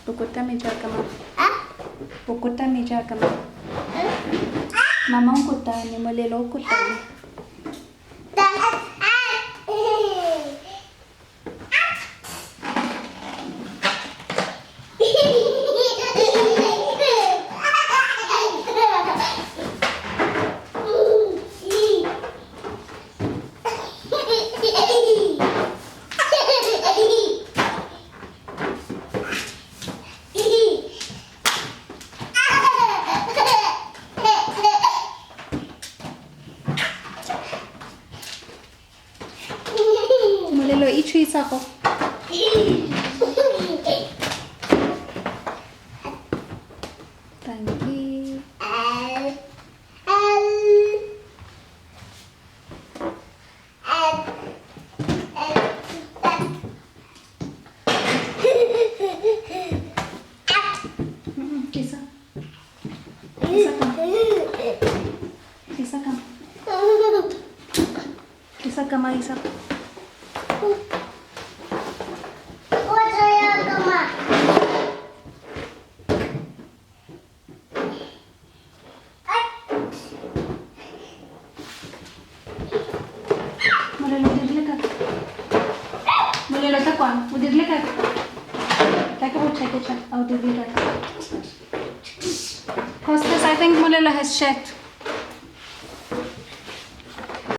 Pukuta meja kama. Pukuta meja kama. Mama ukutani, molelo ukutani. Molelo ichisa ko. Thank you. Kisa. Kisa kam. Kisa kam. Kisa kama isa. Molelo takwan, udirle ka. Take a check it out of it. Costas, I think Molelo has checked.